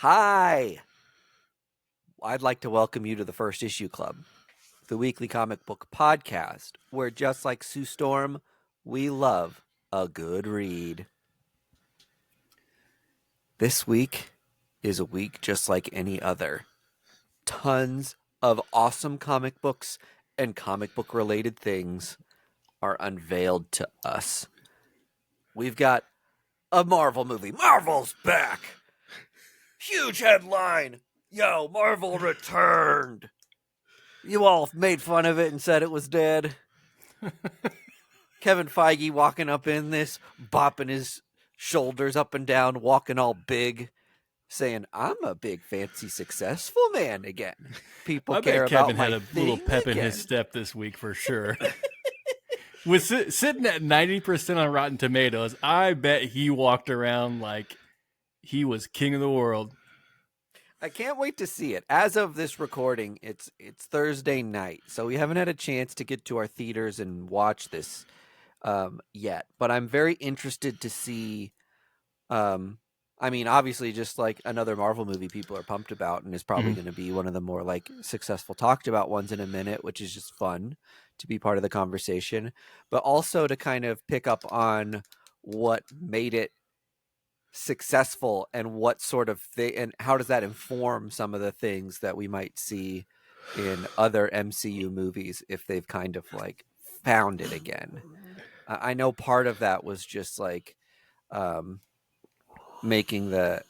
Hi! I'd like to welcome you to the First Issue Club, the weekly comic book podcast, where just like Sue Storm, we love a good read. This week is a week just like any other. Tons of awesome comic books and comic book related things are unveiled to us. We've got a Marvel movie. Marvel's back! Huge headline! Yo, Marvel returned! You all made fun of it and said it was dead. Kevin Feige walking up in this, bopping his shoulders up and down, walking all big, saying, I'm a big, fancy, successful man again. People care about Kevin my had a little pep again. in his step this week for sure. With sitting at 90% on Rotten Tomatoes, I bet he walked around like he was king of the world. I can't wait to see it. As of this recording, it's Thursday night, so we haven't had a chance to get to our theaters and watch this yet. But I'm very interested to see. I mean, obviously, just like another Marvel movie, people are pumped about, and is probably going to be one of the more like successful, talked about ones in a minute, which is just fun to be part of the conversation. But also to kind of pick up on what made it successful and what sort of thing, and how does that inform some of the things that we might see in other MCU movies if they've kind of like found it again. I know part of that was just like making the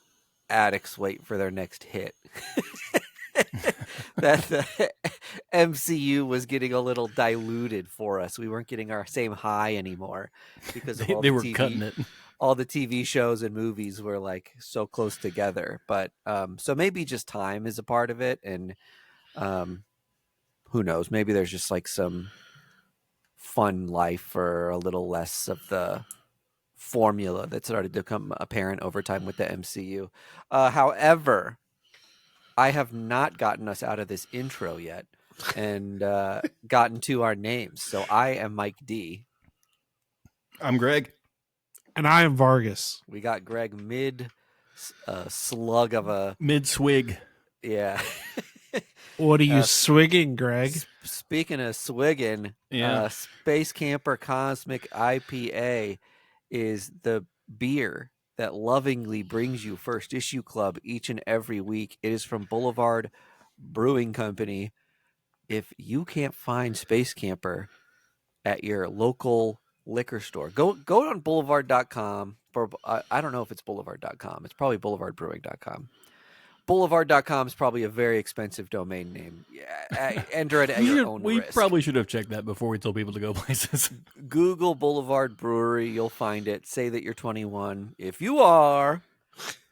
addicts wait for their next hit. That the MCU was getting a little diluted for us. We weren't getting our same high anymore because of all they the were TV, cutting it. all the TV shows and movies were like so close together. But so maybe just time is a part of it, and who knows? Maybe there's just like some fun life or a little less of the formula that started to become apparent over time with the MCU. However, I have not gotten us out of this intro yet and gotten to our names. So I am Mike D. I'm Greg. And I am Vargas. We got Greg mid slug of a mid-swig. Yeah. What are you swigging, Greg? Speaking of swigging, Space Camper Cosmic IPA is the beer that lovingly brings you First Issue Club each and every week. It is from Boulevard Brewing Company. If you can't find Space Camper at your local liquor store, go on boulevard.com. I don't know if it's boulevard.com. It's probably boulevardbrewing.com. Boulevard.com is probably a very expensive domain name. Enter it at your own risk. We probably should have checked that before we told people to go places. Google Boulevard Brewery. You'll find it. Say that you're 21. If you are,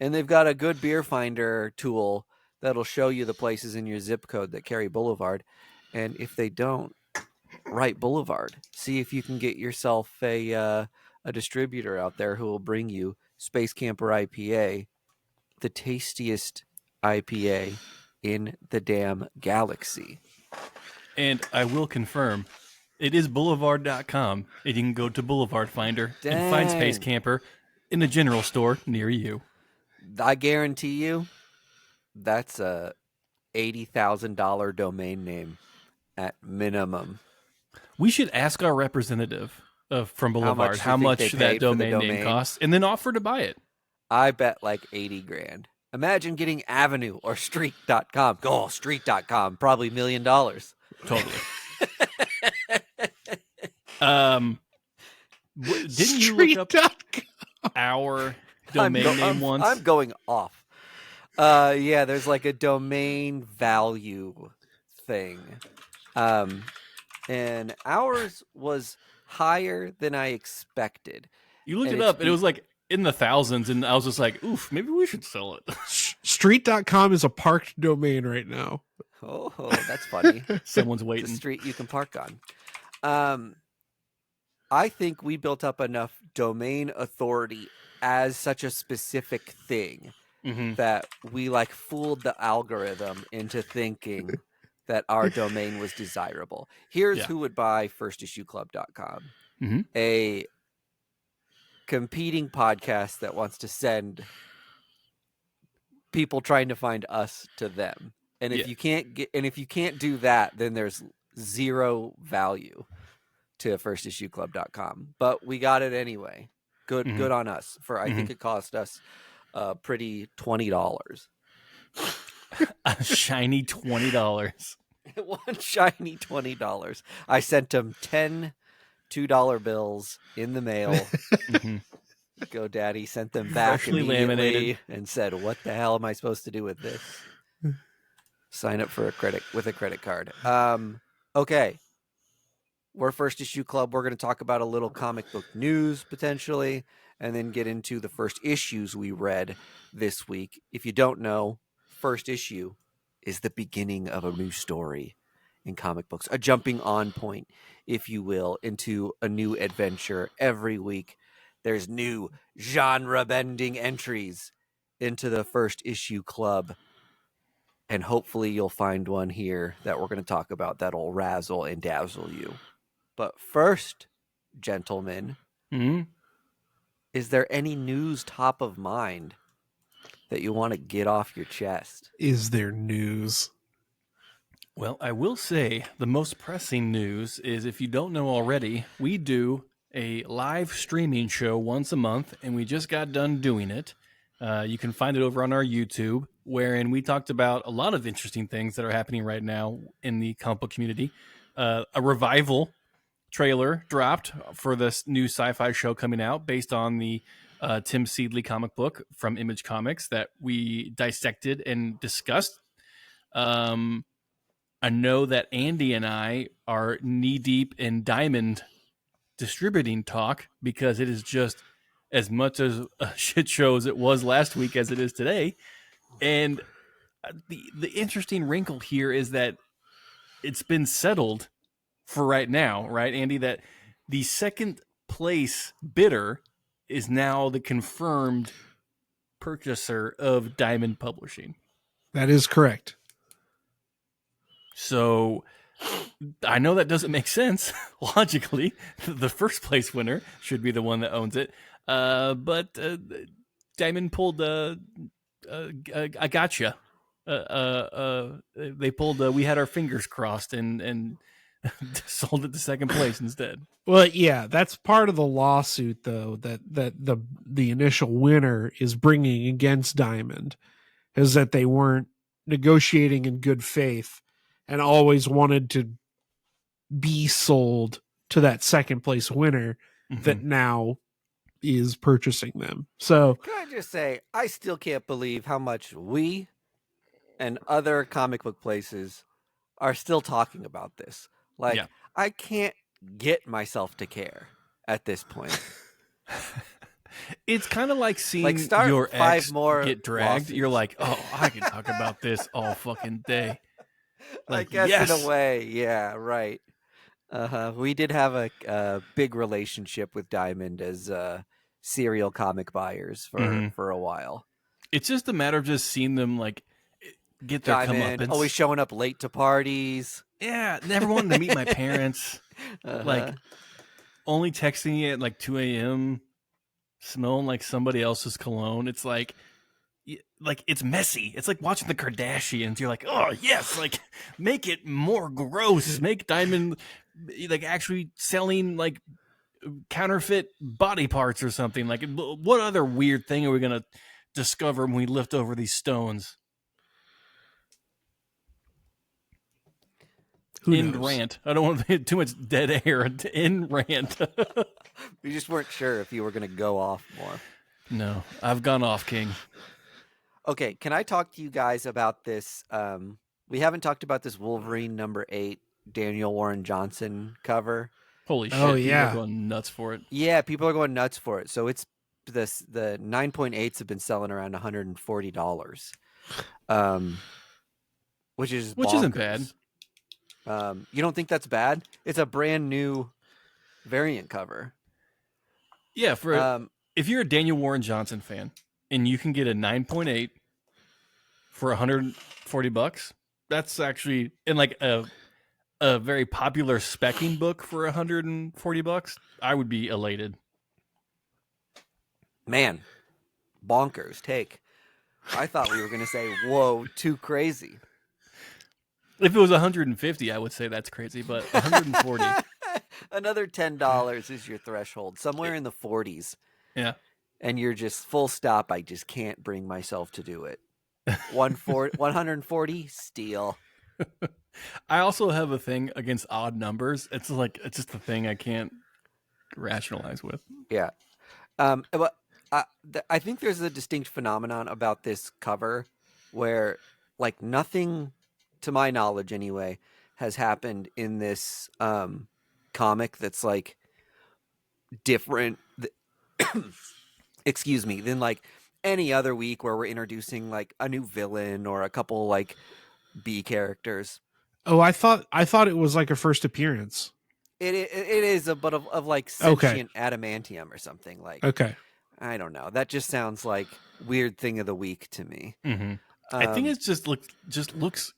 and they've got a good beer finder tool that'll show you the places in your zip code that carry Boulevard. And if they don't, write Boulevard. See if you can get yourself a distributor out there who will bring you Space Camper IPA, the tastiest IPA in the damn galaxy. And I will confirm, it is boulevard.com. And you can go to Boulevard Finder and find Space Camper in a general store near you. I guarantee you that's a $80,000 domain name at minimum. We should ask our representative from Boulevard how much that domain name costs and then offer to buy it. I bet like $80,000. Imagine getting Avenue or Street.com. Go Street.com, probably $1 million. Totally. Didn't you look up our domain name once? I'm going off. Yeah, there's like a domain value thing. And ours was higher than I expected. You looked it up, and it was like in the thousands, and I was just like, oof, maybe we should sell it. Street.com is a parked domain right now. Oh, that's funny. Someone's waiting. It's a street you can park on. I think we built up enough domain authority as such a specific thing that we like fooled the algorithm into thinking that our domain was desirable. Here's who would buy firstissueclub.com. A competing podcast that wants to send people trying to find us to them. And if you can't do that, then there's zero value to firstissueclub.com. But we got it anyway. Good on us. For I think it cost us pretty $20. A shiny $20. One shiny $20. I sent him 10 $2 bills in the mail. GoDaddy sent them back Freshly immediately laminated. and said, "What the hell am I supposed to do with this?" Sign up for a credit card. Okay. We're First Issue Club. We're going to talk about a little comic book news potentially, and then get into the first issues we read this week. If you don't know, first issue is the beginning of a new story in comic books, a jumping on point, if you will, into a new adventure every week. There's new genre-bending entries into the First Issue Club, and hopefully you'll find one here that we're going to talk about that'll razzle and dazzle you. But first, gentlemen, is there any news top of mind that you want to get off your chest? Is there news? Well, I will say the most pressing news is, if you don't know already, we do a live streaming show once a month, and we just got done doing it. You can find it over on our YouTube, wherein we talked about a lot of interesting things that are happening right now in the comic book community. A revival trailer dropped for this new sci-fi show coming out based on the Tim Seedley comic book from Image Comics that we dissected and discussed. I know that Andy and I are knee-deep in Diamond distributing talk, because it is just as much as a shit show as it was last week as it is today. And the interesting wrinkle here is that it's been settled for right now, right, Andy, that the second place bidder is now the confirmed purchaser of Diamond Publishing. That is correct. So I know that doesn't make sense logically. The first place winner should be the one that owns it. But Diamond pulled I gotcha. They pulled we had our fingers crossed and sold it to second place instead. Well, yeah, that's part of the lawsuit, though, that the initial winner is bringing against Diamond, is that they weren't negotiating in good faith and always wanted to be sold to that second place winner that now is purchasing them. So Can I just say, I still can't believe how much we and other comic book places are still talking about this. Like, Yeah. I can't get myself to care at this point. It's kind of like seeing Like, start your 5 ex more get dragged. lawsuits. You're like, oh, I could talk about this all fucking day. Like, I guess yes. in a way, yeah, right. We did have a big relationship with Diamond as serial comic buyers for a while. It's just a matter of just seeing them like get their Diamond comeuppance. always showing up late to parties. Yeah, never wanted to meet my parents. Uh-huh. Like, only texting you at like 2 a.m., smelling like somebody else's cologne. It's like it's messy. It's like watching the Kardashians. You're like, oh yes, like make it more gross. Make Diamond like actually selling like counterfeit body parts or something. Like, what other weird thing are we gonna discover when we lift over these stones? End rant. I don't want to be too much dead air. End rant. We just weren't sure if you were going to go off more. No, I've gone off, King. Okay, can I talk to you guys about this? We haven't talked about this Wolverine #8 Daniel Warren Johnson cover. Holy shit! Oh, People yeah. are going nuts for it. Yeah, people are going nuts for it. So it's the 9.8s have been selling around $140, which isn't bad. You don't think that's bad? It's a brand new variant cover. Yeah, for if you're a Daniel Warren Johnson fan and you can get a 9.8 for $140, that's actually in like a very popular specking book for $140. I would be elated. Man, bonkers take. I thought we were going to say, whoa, too crazy. If it was 150, I would say that's crazy, but 140. Another $10 is your threshold, somewhere in the 40s. Yeah. And you're just full stop. I just can't bring myself to do it. 140, steal. I also have a thing against odd numbers. It's just a thing I can't rationalize with. Yeah. But I think there's a distinct phenomenon about this cover where, like, nothing, to my knowledge anyway, has happened in this comic that's like different. Excuse me, than like any other week where we're introducing like a new villain or a couple like B characters. Oh, I thought it was like a first appearance. It is a bit of like Okay. sentient adamantium or something like. Okay. I don't know. That just sounds like weird thing of the week to me. Mm-hmm. I think it just looks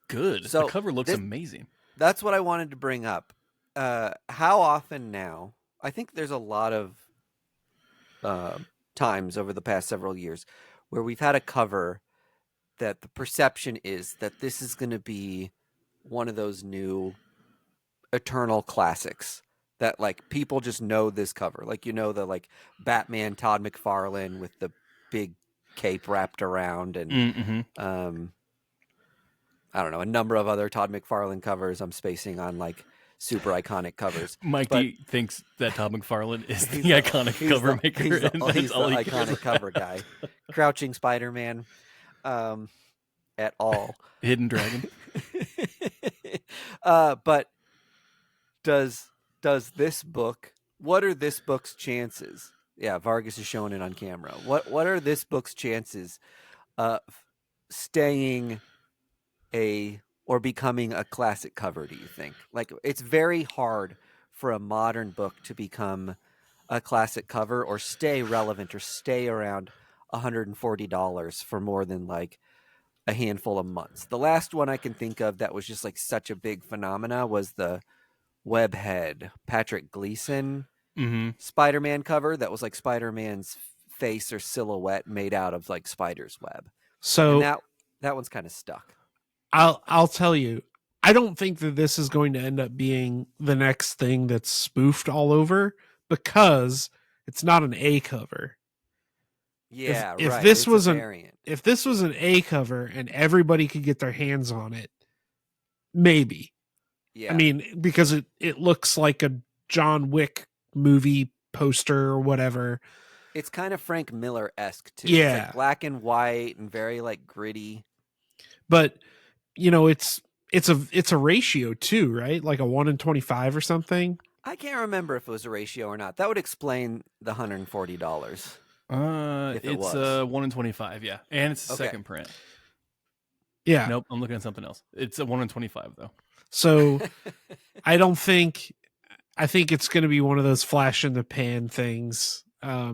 good. So the cover looks amazing. That's what I wanted to bring up. How often now? I think there's a lot of times over the past several years where we've had a cover that the perception is that this is going to be one of those new eternal classics that like people just know this cover, like, you know, the like Batman Todd McFarlane with the big cape wrapped around, and I don't know, a number of other Todd McFarlane covers. I'm spacing on like super iconic covers. Mikey thinks that Todd McFarlane is the iconic cover maker. He's the he iconic cover guy. Crouching Spider-Man, at all. Hidden Dragon. But does this book? What are this book's chances? Yeah, Vargas is showing it on camera. What are this book's chances of staying or becoming a classic cover, do you think? Like, it's very hard for a modern book to become a classic cover or stay relevant or stay around $140 for more than like a handful of months. The last one I can think of that was just like such a big phenomena was the Webhead Patrick Gleason Spider-Man cover that was like Spider-Man's face or silhouette made out of like spider's web. So and that one's kind of stuck. I'll tell you, I don't think that this is going to end up being the next thing that's spoofed all over because it's not an A cover. Yeah, if right. this It's was a an variant. if this was an A cover and everybody could get their hands on it, maybe. Yeah. I mean, because it looks like a John Wick movie poster or whatever. It's kind of Frank Miller-esque too. Yeah. It's like black and white and very like gritty. But you know, it's a ratio too, right? Like a 1 in 25 or something. I can't remember if it was a ratio or not. That would explain the $140. It's 1 in 25, yeah, and it's a second print. Yeah. Nope, I'm looking at something else. It's a 1 in 25 though. So I think it's going to be one of those flash in the pan things. I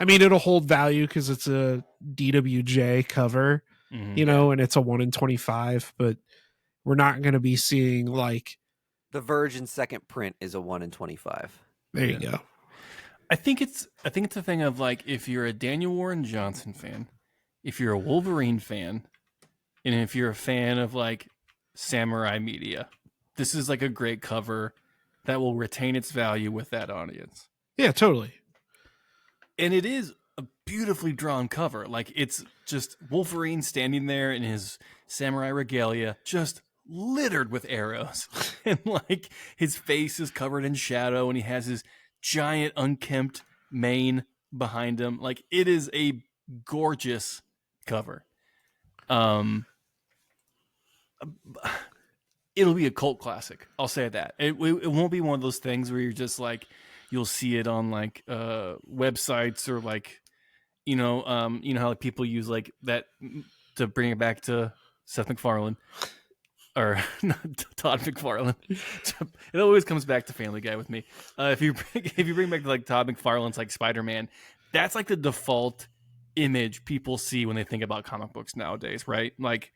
mean, it'll hold value because it's a DWJ cover, you know, and it's a 1 in 25, but we're not going to be seeing like the Virgin second print is a 1 in 25. There you go. I think it's a thing of like, if you're a Daniel Warren Johnson fan, if you're a Wolverine fan, and if you're a fan of like Samurai Media, this is like a great cover that will retain its value with that audience. Yeah, totally. And it is a beautifully drawn cover. Like, it's just Wolverine standing there in his samurai regalia, just littered with arrows. And like his face is covered in shadow and he has his giant unkempt mane behind him. Like, it is a gorgeous cover. It'll be a cult classic. I'll say that. It won't be one of those things where you're just like, you'll see it on like websites or like, you know how like people use like that to bring it back to Seth MacFarlane or Todd McFarlane. It always comes back to Family Guy with me. If you bring back like Todd McFarlane's like Spider-Man, that's like the default image people see when they think about comic books nowadays, right? Like,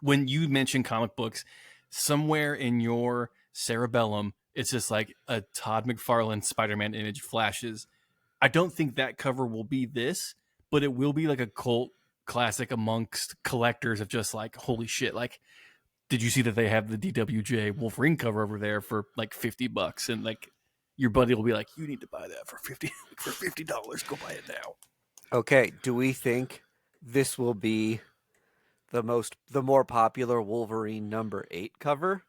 when you mention comic books, somewhere in your cerebellum, it's just like a Todd McFarlane Spider-Man image flashes. I don't think that cover will be this, but it will be like a cult classic amongst collectors of just like, holy shit, like, did you see that they have the DWJ Wolverine cover over there for like $50? And like your buddy will be like, you need to buy that for $50. Go buy it now. Okay, do we think this will be the more popular Wolverine number 8 cover?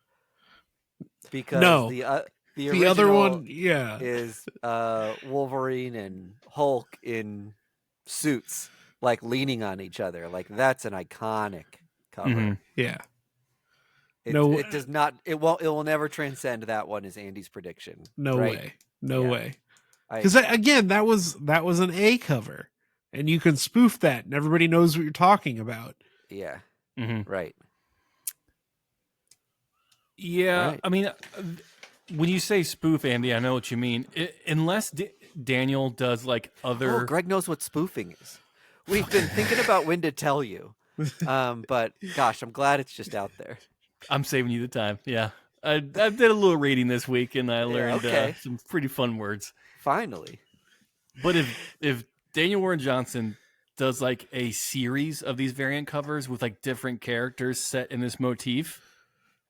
Because No. the The other original one, yeah. is Wolverine and Hulk in suits, like leaning on each other. Like that's an iconic cover. Mhm. Yeah. It does not. It will never transcend that one. Is Andy's prediction? No right? way. No Yeah. way. Because again, that was an A cover, and you can spoof that, and everybody knows what you're talking about. Yeah. Mhm. Right. Yeah, Right. I mean, when you say spoof, Andy, I know what you mean. Unless Daniel does like other. Oh, Greg knows what spoofing is. We've been thinking about when to tell you, but gosh, I'm glad it's just out there. I'm saving you the time. Yeah, I did a little reading this week, and I learned some pretty fun words. Finally. But if Daniel Warren Johnson does like a series of these variant covers with like different characters set in this motif,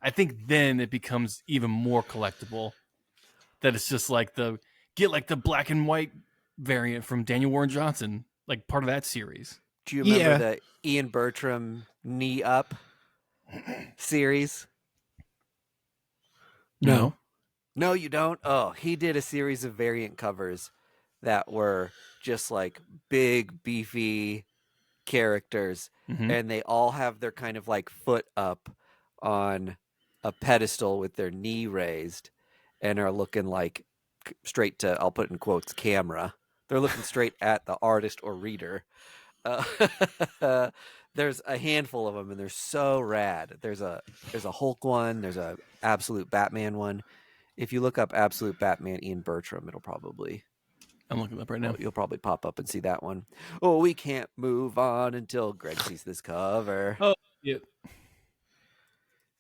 I think then it becomes even more collectible. That it's just like get like the black and white variant from Daniel Warren Johnson, like part of that series. Do you remember the Ian Bertram knee up series? No. No, you don't? Oh, he did a series of variant covers that were just like big, beefy characters, and they all have their kind of like foot up on a pedestal with their knee raised and are looking like straight to, I'll put in quotes, camera. They're looking straight at the artist or reader. There's a handful of them, and they're so rad. There's a Hulk one. There's a Absolute Batman one. If you look up Absolute Batman Ian Bertram, it'll probably. I'm looking up right now. You'll probably pop up and see that one. Oh, we can't move on until Greg sees this cover. Oh, yeah.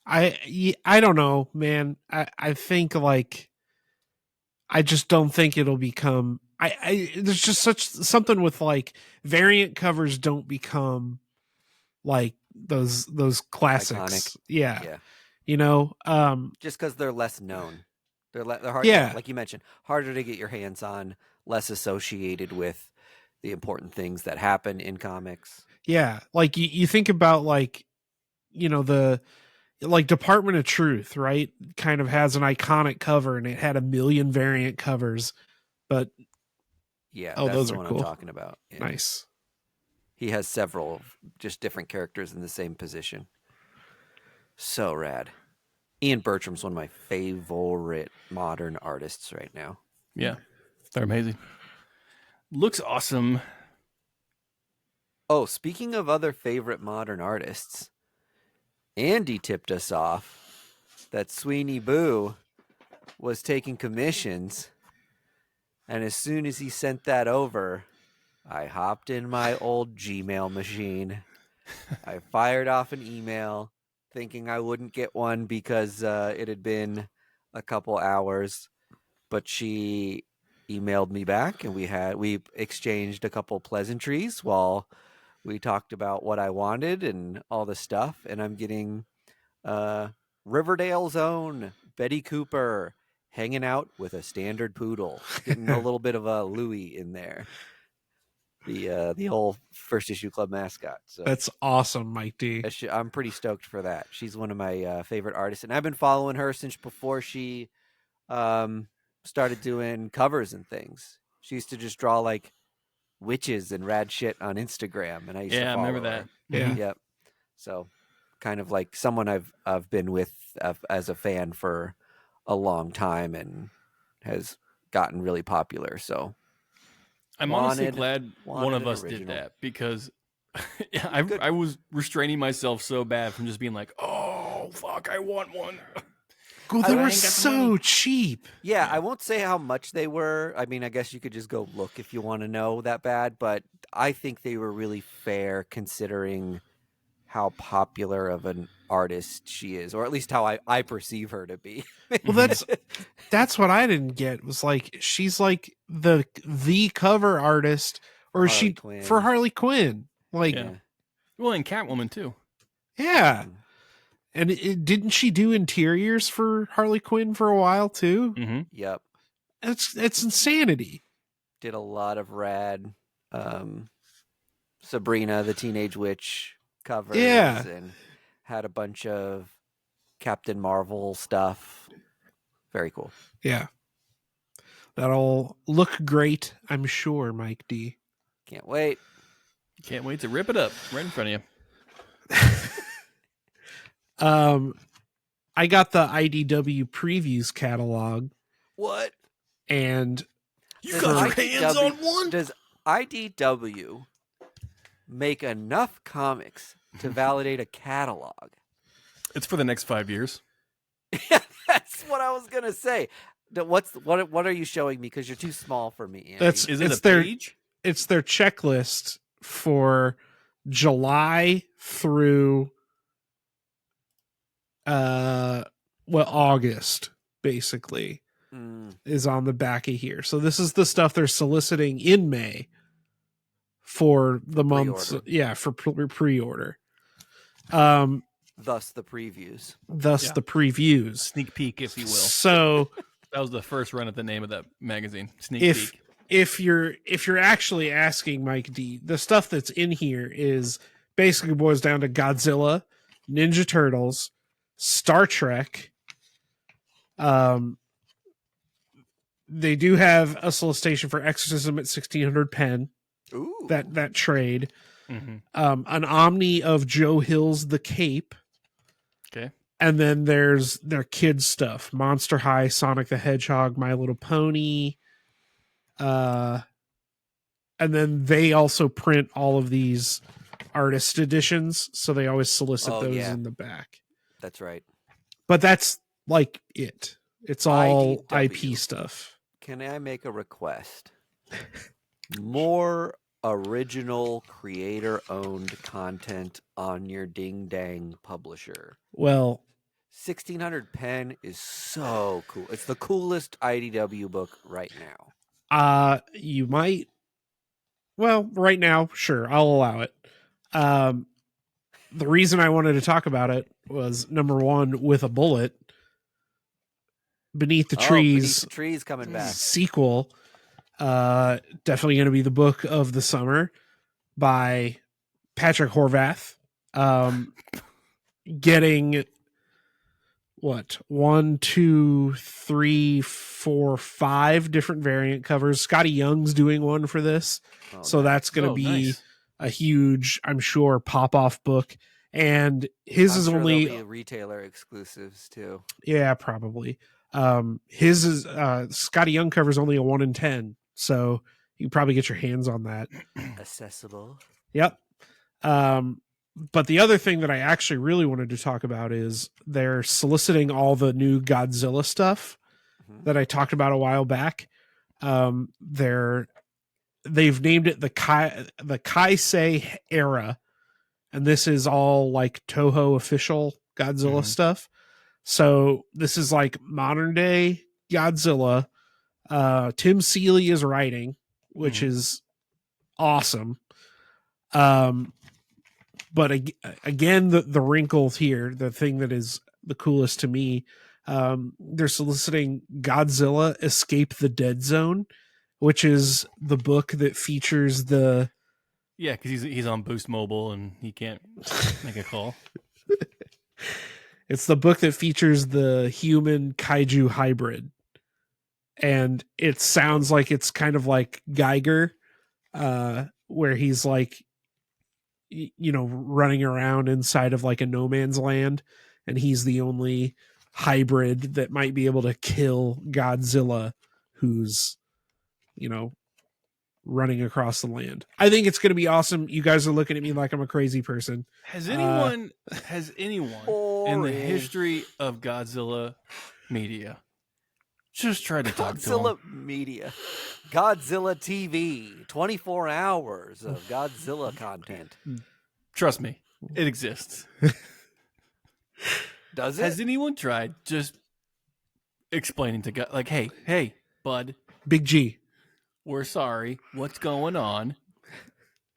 I don't know, man. I think like I just don't think it'll become. There's just something with like variant covers don't become like those classics. Iconic. Yeah. Just because they're less known. They're hard, like you mentioned, harder to get your hands on, less associated with the important things that happen in comics. Yeah, like you think about like, the like Department of Truth, right? Kind of has an iconic cover, and it had a million variant covers, but yeah, that's those the are one cool. I'm talking about. Yeah. Nice. He has several just different characters in the same position. So rad. Ian Bertram's one of my favorite modern artists right now. Yeah, they're amazing. Looks awesome. Oh, speaking of other favorite modern artists, Andy tipped us off that Sweeney Boo was taking commissions, and as soon as he sent that over, I hopped in my old Gmail machine. I fired off an email thinking I wouldn't get one because it had been a couple hours, but she emailed me back, and we exchanged a couple pleasantries while we talked about what I wanted and all the stuff, and I'm getting Riverdale's own Betty Cooper hanging out with a standard poodle, getting a little bit of a Louie in there. The whole first issue club mascot. So that's awesome, Mike D. I'm pretty stoked for that. She's one of my favorite artists, and I've been following her since before she started doing covers and things. She used to just draw like witches and rad shit on Instagram, and I used to follow I remember her. that. Yeah. Yep. So kind of like someone I've been with as a fan for a long time and has gotten really popular. So I'm honestly glad one of us did that, because I was restraining myself so bad from just being like, oh, fuck, I want one. Well, they were so cheap. Yeah, I won't say how much they were. I mean, I guess you could just go look if you want to know that bad, but I think they were really fair considering how popular of an artist she is, or at least how I perceive her to be. Well, that's what I didn't get, was like she's like the cover artist, or Harley she Quinn. for Harley Quinn. Like, Yeah. Well, and Catwoman too. Yeah. And didn't she do interiors for Harley Quinn for a while too? Mm-hmm. Yep. It's insanity. Did a lot of rad Sabrina the Teenage Witch covers Yeah. and had a bunch of Captain Marvel stuff. Very cool. Yeah. That'll look great, I'm sure, Mike D. Can't wait. Can't wait to rip it up right in front of you. I got the IDW previews catalog, What? and You Does got your hands on one? Does IDW make enough comics to validate a catalog? It's for the next 5 years. Yeah, that's what I was gonna say. What are you showing me? Because you're too small for me, Andy. that's Is it it's a their page? it's their checklist for July through August, basically, is on the back of here. So this is the stuff they're soliciting in May for the months. Pre-order. Yeah, for pre-order. Thus the previews. Thus Yeah. the previews. Sneak peek, if you will. So That was the first run at the name of that magazine. Sneak if peek. if you're actually asking, Mike D, the stuff that's in here is basically boils down to Godzilla, Ninja Turtles, Star Trek. They do have a solicitation for Exorcism at 1600 pen. Ooh. That trade. Mm-hmm. An Omni of Joe Hill's The Cape. Okay. And then there's their kids stuff: Monster High, Sonic the Hedgehog, My Little Pony. And then they also print all of these artist editions, so they always solicit those in the back. That's right. But that's like it. It's all IDW. IP stuff. Can I make a request? More original creator-owned content on your ding dang publisher. Well, 1600 pen is so cool. It's the coolest IDW book right now. you might. Well, right now, sure, I'll allow it. The reason I wanted to talk about it was, number one, With a Bullet, Beneath the Trees, Beneath the Trees coming back. sequel. Definitely going to be the book of the summer by Patrick Horvath. Getting what, 1, 2, 3, 4, 5 different variant covers. Scotty Young's doing one for this, so nice. that's going to be nice. a huge, I'm sure, pop-off book. And his I'm is sure only there'll be retailer exclusives too. yeah, probably. His is Scotty Young covers only a 1 in 10, so you can probably get your hands on that. Accessible. Yep. But the other thing that I actually really wanted to talk about is they're soliciting all the new Godzilla stuff that I talked about a while back. They've named it the Kaisei era, and this is all like Toho official Godzilla stuff. So this is like modern day Godzilla. Tim Seeley is writing, which is awesome. But again, the wrinkles here, the thing that is the coolest to me, they're soliciting Godzilla Escape the Dead Zone, which is the book that features the... Yeah, because he's on Boost Mobile and he can't make a call. It's the book that features the human kaiju hybrid. And it sounds like it's kind of like Geiger, where he's like, running around inside of like a no man's land, and he's the only hybrid that might be able to kill Godzilla, who's running across the land. I think it's going to be awesome. You guys are looking at me like I'm a crazy person. Has anyone in the Boring. history of Godzilla media just tried to talk to him? Godzilla media. Godzilla TV. 24 hours of Godzilla content. Trust me, it exists. Does it? Has anyone tried just explaining to God, like, hey, bud, Big G. we're sorry. What's going on?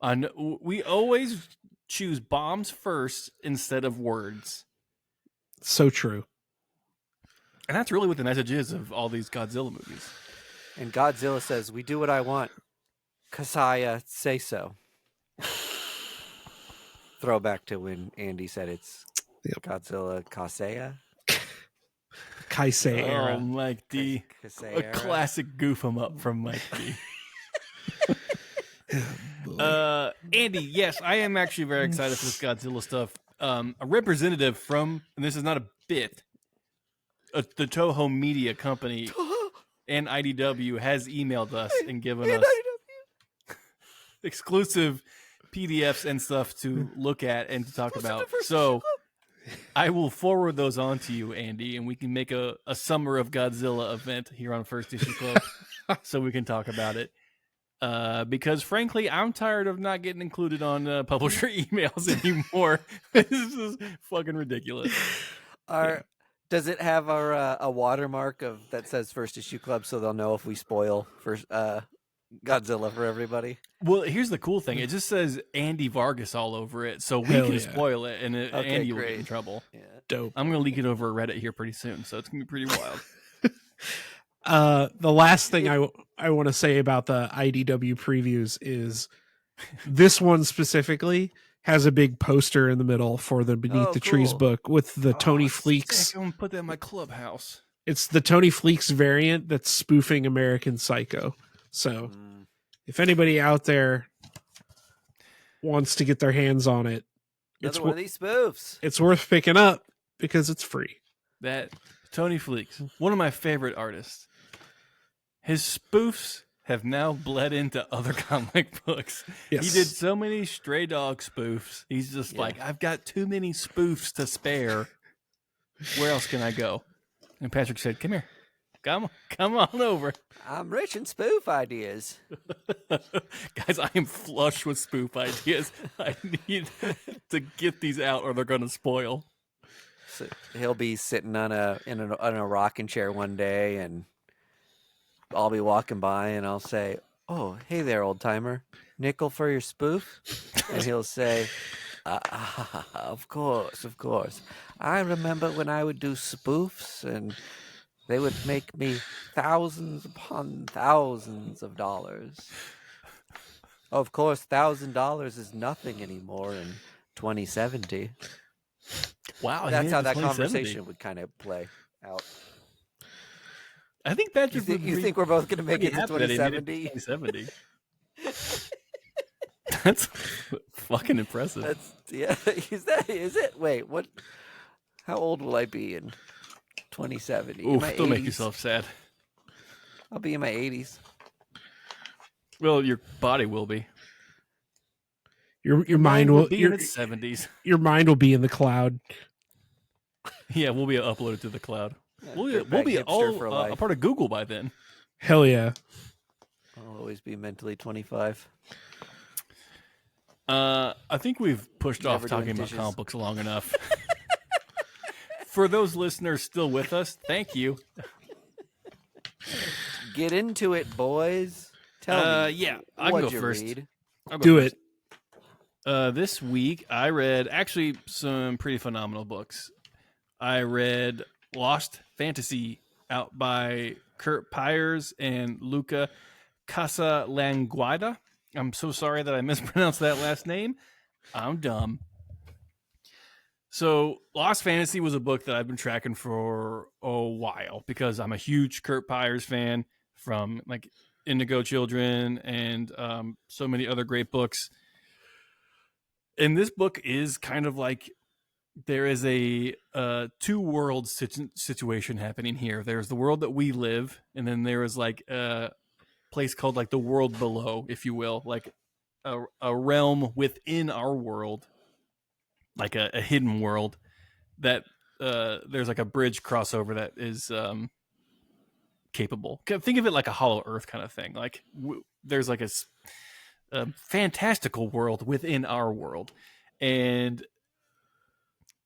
I know we always choose bombs first instead of words. So true. And that's really what the message is of all these Godzilla movies. And Godzilla says, "We do what I want, 'cause I say so." Throwback to when Andy said it's Yep. Godzilla Kasea. Kaisei Oh, era. Mike D. Kasei A era. classic goof 'em up from Mike D. Boy. Andy, yes, I am actually very excited for this Godzilla stuff. A representative from, and this is not a bit, the Toho Media Company and IDW has emailed us and given us exclusive PDFs and stuff to look at and to talk about. So I will forward those on to you, Andy, and we can make a Summer of Godzilla event here on First Issue Club so we can talk about it. Because frankly, I'm tired of not getting included on publisher emails anymore. This is fucking ridiculous. Does it have a watermark that says First Issue Club so they'll know if we spoil first Godzilla for everybody? Well, here's the cool thing. It just says Andy Vargas all over it, so we Hell can yeah. spoil it, and Andy will get great. in trouble. Yeah. Dope. I'm going to leak it over Reddit here pretty soon, so it's going to be pretty wild. The last thing I want to say about the IDW previews is this one specifically has a big poster in the middle for the Beneath the Trees cool. book with the Tony Sick. Fleeks. I'm going to put that in my clubhouse. It's the Tony Fleeks variant that's spoofing American Psycho. So if anybody out there wants to get their hands on it, Another one of these spoofs. it's worth picking up because it's free. That Tony Fleeks, one of my favorite artists. His spoofs have now bled into other comic books. Yes. He did so many Stray Dog spoofs. He's just like, I've got too many spoofs to spare. Where else can I go? And Patrick said, come here. Come on over. I'm rich in spoof ideas. Guys, I am flush with spoof ideas. I need to get these out or they're going to spoil. So he'll be sitting on a rocking chair one day, and I'll be walking by, and I'll say, "Oh, hey there, old timer, nickel for your spoof?" And he'll say, "Of course, of course. I remember when I would do spoofs, and they would make me thousands upon thousands of dollars. Of course, $1,000 is nothing anymore in 2070." Wow. That's how that 2070. conversation would kind of play out. I think You, Patrick you think we're both going to make it to happy that he made it 2070? 2070. That's fucking impressive. That's is it? Wait, what? How old will I be in 2070? In Oof, my don't make 80s? yourself sad. I'll be in my 80s. Well, your body will be. Your mind will be in its 70s. your mind will be in the cloud. Yeah, we'll be uploaded to the cloud. We'll Dirtbag be hipster all for a life. part of Google by then. Hell yeah. I'll always be mentally 25. I think we've pushed Never off doing talking about dishes. comic books long enough. For those listeners still with us, thank you. Get into it, boys. Tell me. Yeah, I can what'd go you first. read? I'll go Do first. it. This week, I read actually some pretty phenomenal books. I read Lost Fantasy out by Kurt Pyers and Luca Casalanguida. I'm so sorry that I mispronounced that last name. I'm dumb. So Lost Fantasy was a book that I've been tracking for a while because I'm a huge Kurt Pyers fan from like Indigo Children and so many other great books. And this book is kind of like there is a two world situation happening here. There's the world that we live, and then there is like a place called like the world below, if you will, like a realm within our world, like a hidden world that there's like a bridge crossover that is capable. Think of it like a Hollow Earth kind of thing. Like there's like a fantastical world within our world, and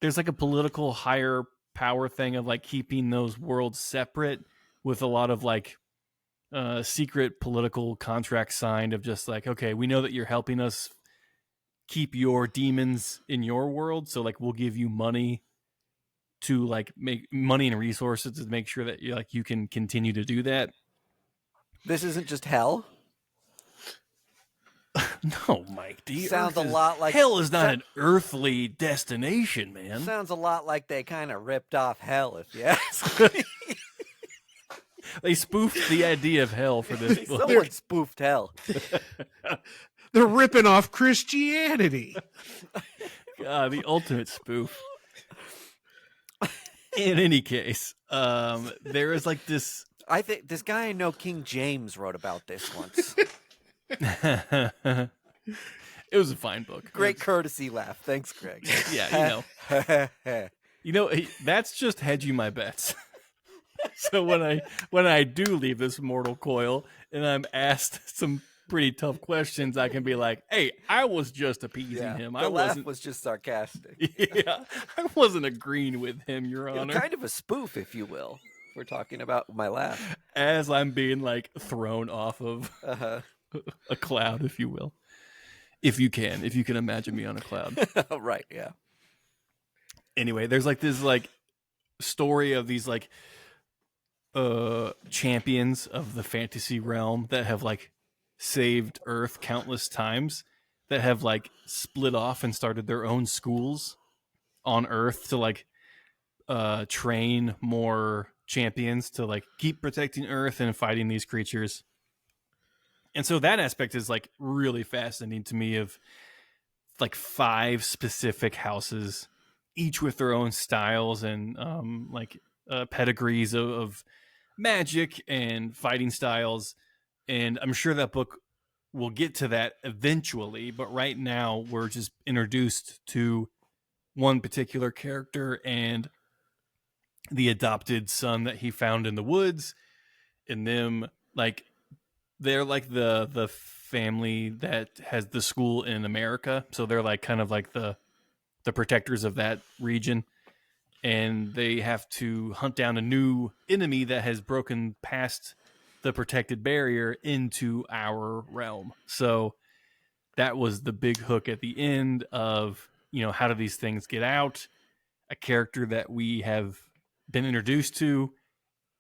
there's like a political higher power thing of like keeping those worlds separate with a lot of like secret political contracts signed of just like, okay, we know that you're helping us keep your demons in your world. So like we'll give you money to like make money and resources to make sure that you can continue to do that. This isn't just hell. No, Mike. Sounds a lot like hell is not an earthly destination, man. Sounds a lot like they kind of ripped off hell, if you ask me. They spoofed the idea of hell for this book. Someone spoofed hell. They're ripping off Christianity. The ultimate spoof. In any case, there is like this. I think this guy I know, King James, wrote about this once. It was a fine book. Great courtesy laugh. Thanks, Greg. Yeah, that's just hedging my bets. So when I do leave this mortal coil and I'm asked some pretty tough questions, I can be like, "Hey, I was just appeasing him. The laugh was just sarcastic. Yeah, I wasn't agreeing with him, Your Honor." Kind of a spoof, if you will. We're talking about my laugh as I'm being like thrown off of a cloud, if you will, if you can imagine me on a cloud. Right? Yeah. Anyway, there's like this like story of these like champions of the fantasy realm that have like saved Earth countless times, that have like split off and started their own schools on Earth to like train more champions to like keep protecting Earth and fighting these creatures. And so that aspect is like really fascinating to me, of like 5 specific houses, each with their own styles and pedigrees of magic and fighting styles. And I'm sure that book will get to that eventually, but right now we're just introduced to one particular character and the adopted son that he found in the woods, and them like they're like the family that has the school in America, so they're like kind of like the protectors of that region, and they have to hunt down a new enemy that has broken past the protected barrier into our realm. So that was the big hook at the end of, how do these things get out? A character that we have been introduced to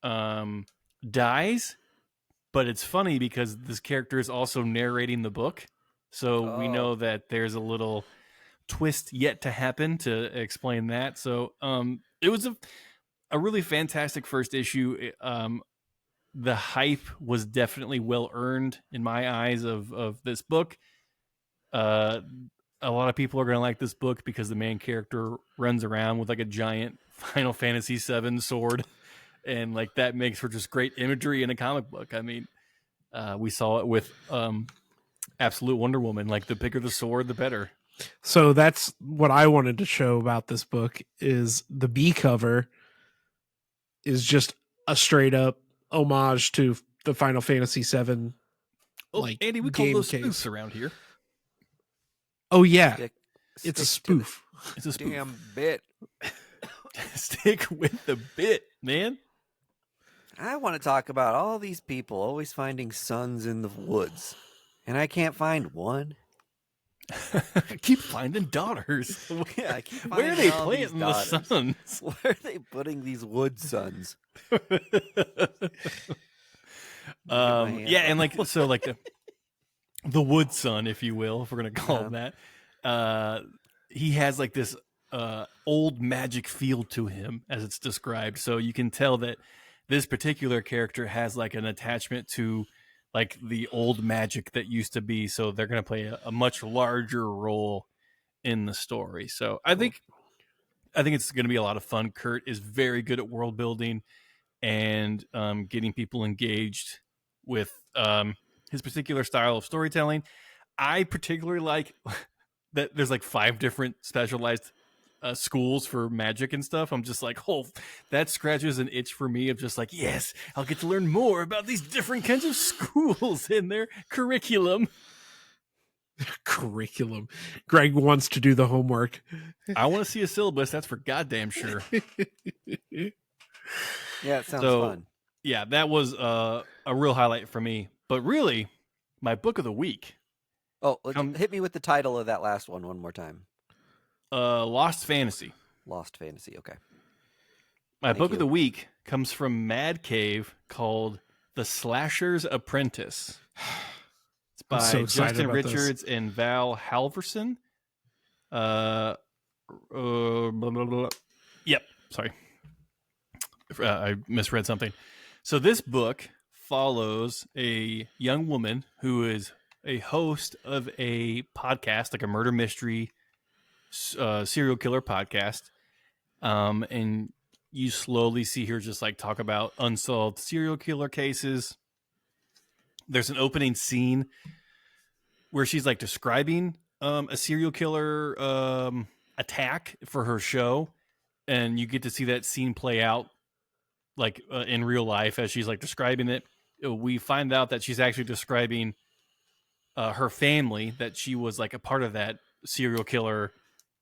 dies, but it's funny because this character is also narrating the book, so we know that there's a little twist yet to happen to explain that. So it was a really fantastic first issue. The hype was definitely well earned in my eyes of this book. A lot of people are going to like this book because the main character runs around with like a giant Final Fantasy VII sword, and like that makes for just great imagery in a comic book. I mean, we saw it with Absolute Wonder Woman. Like, the bigger the sword, the better. So that's what I wanted to show about this book, is the B cover is just a straight up homage to the Final Fantasy VII. Like, Andy, we call those spoofs around here. Oh yeah, it's a spoof. It's a spoof. Damn bit. Stick with the bit, man. I want to talk about all these people always finding sons in the woods, and I can't find one. I keep finding daughters. Yeah, I keep finding Where are they all planting these the daughters. sons? Where are they putting these wood sons? Yeah, and like so, like the wood son, if you will, if we're gonna call him that. He has like this old magic feel to him, as it's described. So you can tell that this particular character has like an attachment to like the old magic that used to be. So they're going to play a much larger role in the story. So I think it's going to be a lot of fun. Kurt is very good at world building and getting people engaged with his particular style of storytelling. I particularly like that there's like 5 different specialized schools for magic and stuff. I'm just like, oh, that scratches an itch for me of just like, yes, I'll get to learn more about these different kinds of schools in their curriculum. Curriculum. Greg wants to do the homework. I want to see a syllabus. That's for goddamn sure. Yeah, it sounds fun. Yeah, that was a real highlight for me. But really, my book of the week Oh, Come- hit me with the title of that last one more time. Lost Fantasy. Lost Fantasy. Okay. My Thank book of you. the week comes from Mad Cave called The Slasher's Apprentice. It's I'm so by excited Justin about this. Richards and Val Halverson. Blah, blah, blah. Yep, sorry. I misread something. So this book follows a young woman who is a host of a podcast, like a murder mystery serial killer podcast. And you slowly see her just like talk about unsolved serial killer cases. There's an opening scene where she's like describing a serial killer attack for her show, and you get to see that scene play out like in real life as she's like describing it. We find out that she's actually describing her family, that she was like a part of that serial killer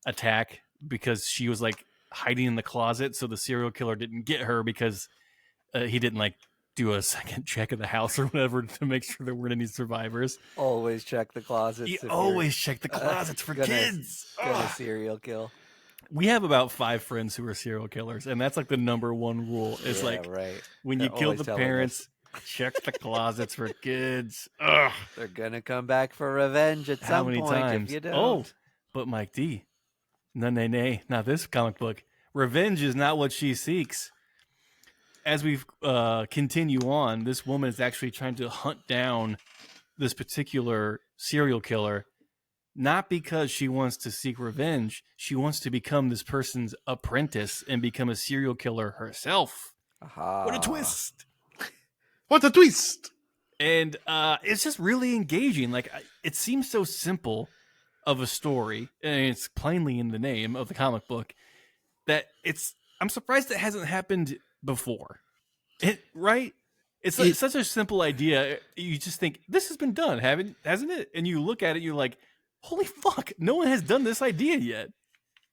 attack because she was like hiding in the closet, so the serial killer didn't get her because he didn't like do a second check of the house or whatever to make sure there weren't any survivors. Always check the closets. You if always you're, check the closets for kids. Gonna serial kill. We have about 5 friends who are serial killers, and that's like the number one rule. Is Yeah, like right. when They're you kill always the telling us. parents, check the closets for kids. Ugh. They're gonna come back for revenge at How some many point times? if you don't. Oh, but Mike D, no, nay, not this comic book. Revenge is not what she seeks. As we continue on, this woman is actually trying to hunt down this particular serial killer, not because she wants to seek revenge. She wants to become this person's apprentice and become a serial killer herself. Aha. What a twist! What a twist! And it's just really engaging. Like, it seems so simple of a story, and it's plainly in the name of the comic book, that I'm surprised it hasn't happened before. Right? It's like such a simple idea. You just think, this has been done, hasn't it? And you look at it, you're like, holy fuck, no one has done this idea yet.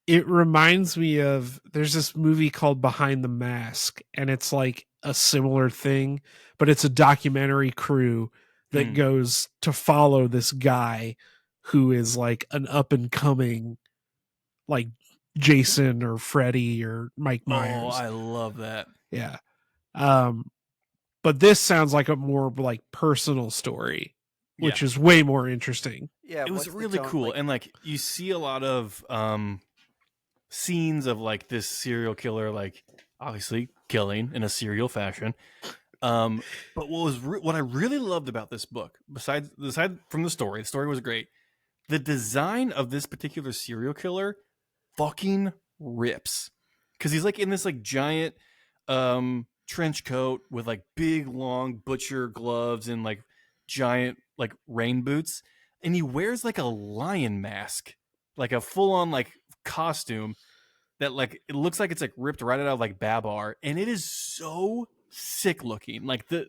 It reminds me of, there's this movie called Behind the Mask, and it's like a similar thing, but it's a documentary crew that goes to follow this guy who is like an up and coming, like Jason or Freddy or Mike Myers. Oh, I love that. Yeah. But this sounds like a more like personal story, which is way more interesting. Yeah, it was what's the really tone? cool. And like, you see a lot of scenes of like this serial killer, like obviously killing in a serial fashion. But what I really loved about this book, aside from the story was great. The design of this particular serial killer fucking rips, because he's like in this like giant trench coat with like big long butcher gloves and like giant like rain boots, and he wears like a lion mask, like a full on like costume that like it looks like it's like ripped right out of like Babar, and it is so sick looking. Like the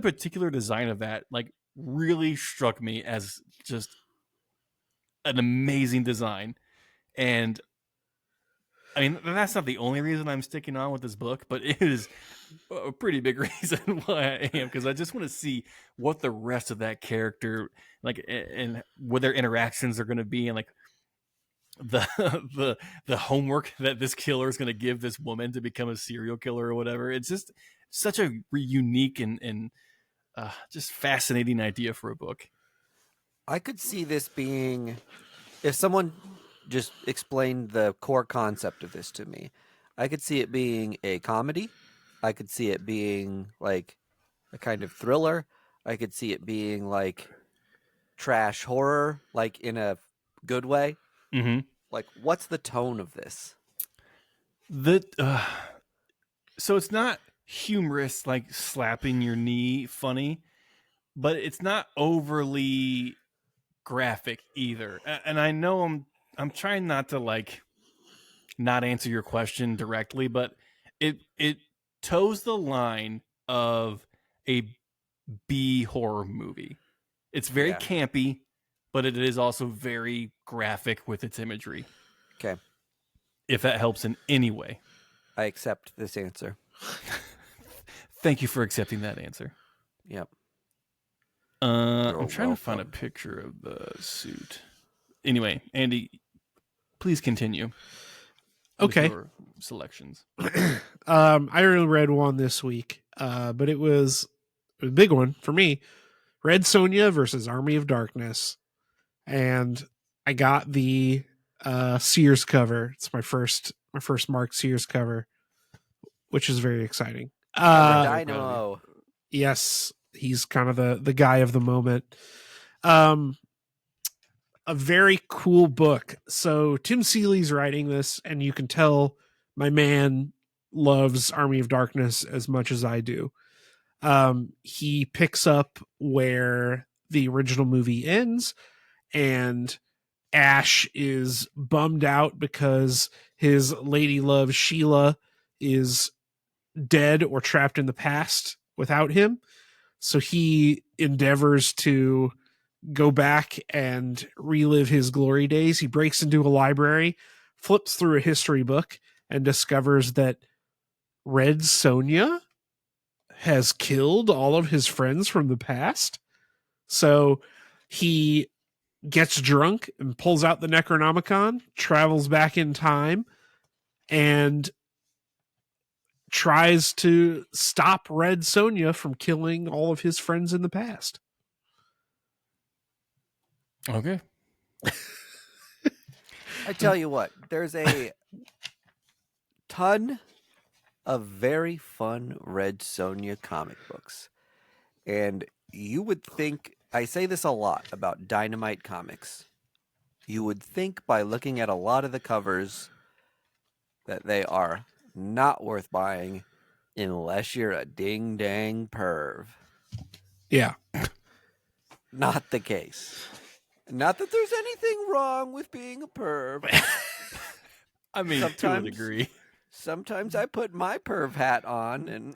particular design of that like really struck me as just an amazing design. And I mean, that's not the only reason I'm sticking on with this book, but it is a pretty big reason why I am, because I just want to see what the rest of that character, like, and what their interactions are going to be, and like the homework that this killer is going to give this woman to become a serial killer or whatever. It's just such a unique and just fascinating idea for a book. I could see this being, if someone just explained the core concept of this to me, I could see it being a comedy. I could see it being like a kind of thriller. I could see it being like trash horror, like in a good way. Mm-hmm. Like, what's the tone of this? So it's not humorous, like slapping your knee funny, but it's not overly graphic either. And I know I'm trying not to like not answer your question directly, but it toes the line of a B horror movie. It's very campy, but it is also very graphic with its imagery. Okay. If that helps in any way. I accept this answer. Thank you for accepting that answer. Yep. I'm trying to find a picture of the suit. Anyway, Andy, please continue. Okay. With your selections. I only read one this week, but it was a big one for me. Red Sonja versus Army of Darkness, and I got the Sears cover. It's my first Mark Sears cover, which is very exciting. Dynamo. Yes, he's kind of the guy of the moment. A very cool book. So Tim Seeley's writing this, and you can tell my man loves Army of Darkness as much as I do. He picks up where the original movie ends, and Ash is bummed out because his lady love Sheila is dead or trapped in the past without him. So he endeavors to go back and relive his glory days. He breaks into a library, flips through a history book, and discovers that Red Sonja has killed all of his friends from the past. So he gets drunk and pulls out the Necronomicon, travels back in time, and tries to stop Red Sonja from killing all of his friends in the past. Okay. I tell you what, there's a ton of very fun Red Sonja comic books. And you would think, I say this a lot about Dynamite Comics, you would think by looking at a lot of the covers that they are not worth buying unless you're a ding-dang perv. Yeah. Not the case. Not that there's anything wrong with being a perv. I mean, to a degree. Sometimes I put my perv hat on, and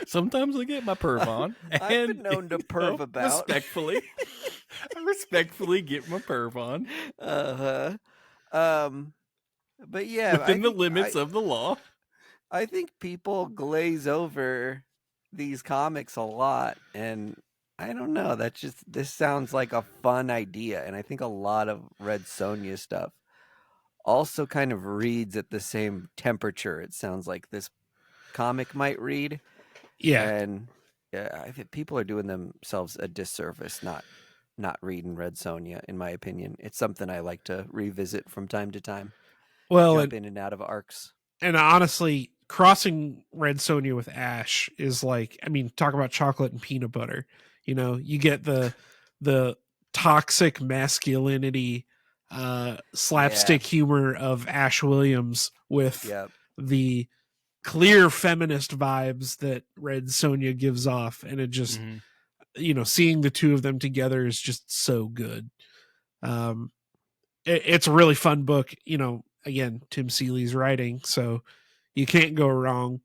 sometimes I get my perv on. I've been known to perv about. Respectfully. I respectfully get my perv on. But yeah, within the limits of the law. I think people glaze over these comics a lot, and I don't know. This sounds like a fun idea, and I think a lot of Red Sonja stuff also kind of reads at the same temperature. It sounds like this comic might read. Yeah. And I think people are doing themselves a disservice not reading Red Sonja, in my opinion. It's something I like to revisit from time to time. Well, jump in and out of arcs. And honestly, crossing Red Sonja with Ash is like, I mean, talk about chocolate and peanut butter. You know, you get the toxic masculinity, slapstick humor of Ash Williams with the clear feminist vibes that Red Sonja gives off. And it just, seeing the two of them together is just so good. It's a really fun book. Again, Tim Seeley's writing, so you can't go wrong.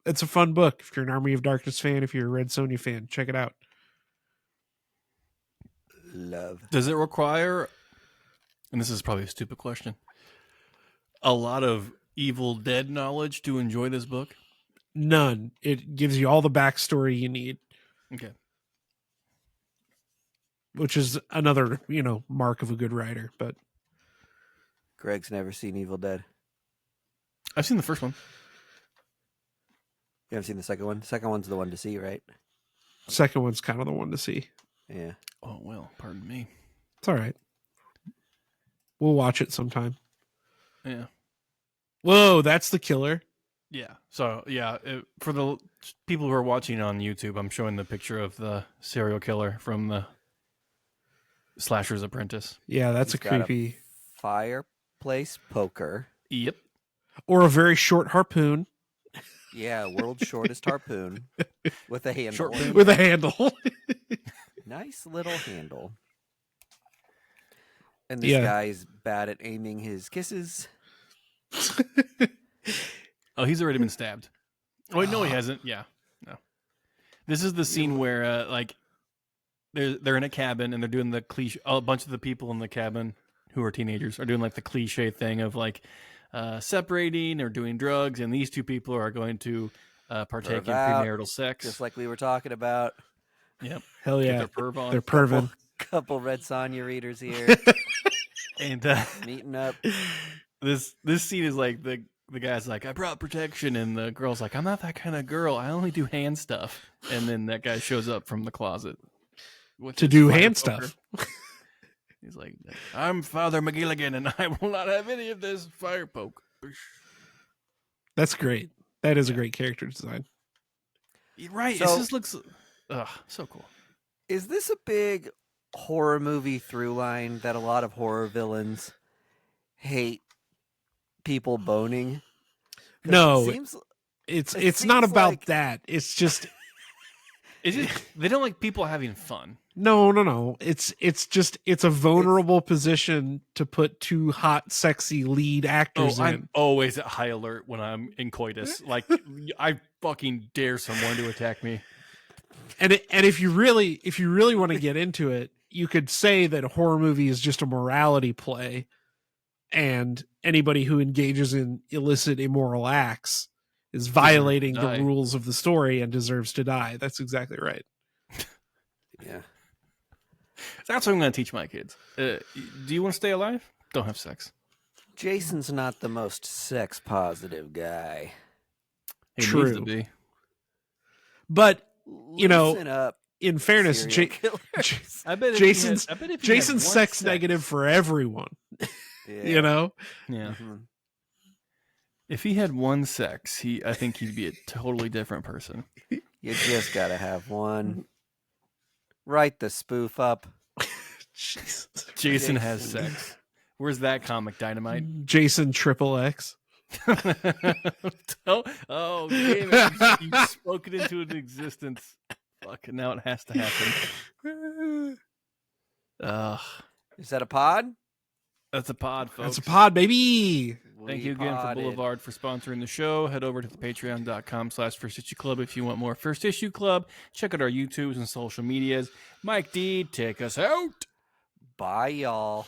It's a fun book. If you're an Army of Darkness fan, if you're a Red Sonja fan, check it out. Love. Does it require, and this is probably a stupid question, a lot of Evil Dead knowledge to enjoy this book? None. It gives you all the backstory you need. Okay. Which is another, mark of a good writer. But Greg's never seen Evil Dead. I've seen the first one. You haven't seen the second one? The second one's the one to see, right? Second one's kind of the one to see. Yeah. Oh, well, pardon me. It's all right. We'll watch it sometime. Yeah. Whoa, that's the killer. Yeah. So, for the people who are watching on YouTube, I'm showing the picture of the serial killer from the Slasher's Apprentice. Yeah, that's He's a creepy fireplace poker. Yep. Or a very short harpoon. Yeah, world's shortest harpoon with a handle. With a handle. Nice little handle. And this guy's bad at aiming his kisses. Oh, he's already been stabbed. Oh, wait, no, he hasn't. Yeah, no. This is the scene where, they're in a cabin and they're doing the cliche. A bunch of the people in the cabin who are teenagers are doing like the cliche thing of separating or doing drugs, and these two people are going to partake Perv in out, premarital sex. just like we were talking about. Yep. Hell Get yeah. their perv on. They're perving. Couple Red Sonja readers here And meeting up. this scene is like the guy's like, I brought protection, and the girl's like, I'm not that kind of girl. I only do hand stuff. And then that guy shows up from the closet with To his do fire hand poker. stuff. He's like, I'm Father McGilligan, and I will not have any of this fire poke. That's great. That is a great character design. Right. So- it just looks so cool. Is this a big horror movie through line that a lot of horror villains hate people boning? 'Cause No, it seems it's not seems about like- that. It's just It's just, they don't like people having fun. no. It's a vulnerable position to put two hot, sexy lead actors in. I'm always at high alert when I'm in coitus. Like, I fucking dare someone to attack me. And if you really want to get into it, you could say that a horror movie is just a morality play, and anybody who engages in illicit, immoral acts is violating the die. rules of the story and deserves to die. That's exactly right. yeah. That's what I'm going to teach my kids. Do you want to stay alive? Don't have sex. Jason's not the most sex positive guy. He True. needs to be. But you know, Loosen up, in fairness, serial killers. I bet Jason's if he had Jason's one sex negative for everyone. Yeah. You know, Yeah. Mhm. If he had one sex, I think he'd be a totally different person. You just gotta have one. Write the spoof up. Jesus. Jason has Jason. sex. Where's that comic, Dynamite? Jason Triple X. oh, damn it. You spoke it into an existence. Fuck, now it has to happen. Is that a pod? That's a pod, folks. That's a pod, baby. Thank We you again for podded. Boulevard for sponsoring the show. Head over to the patreon.com/First Issue Club if you want more First Issue Club. Check out our YouTubes and social medias. Mike D, take us out. Bye, y'all.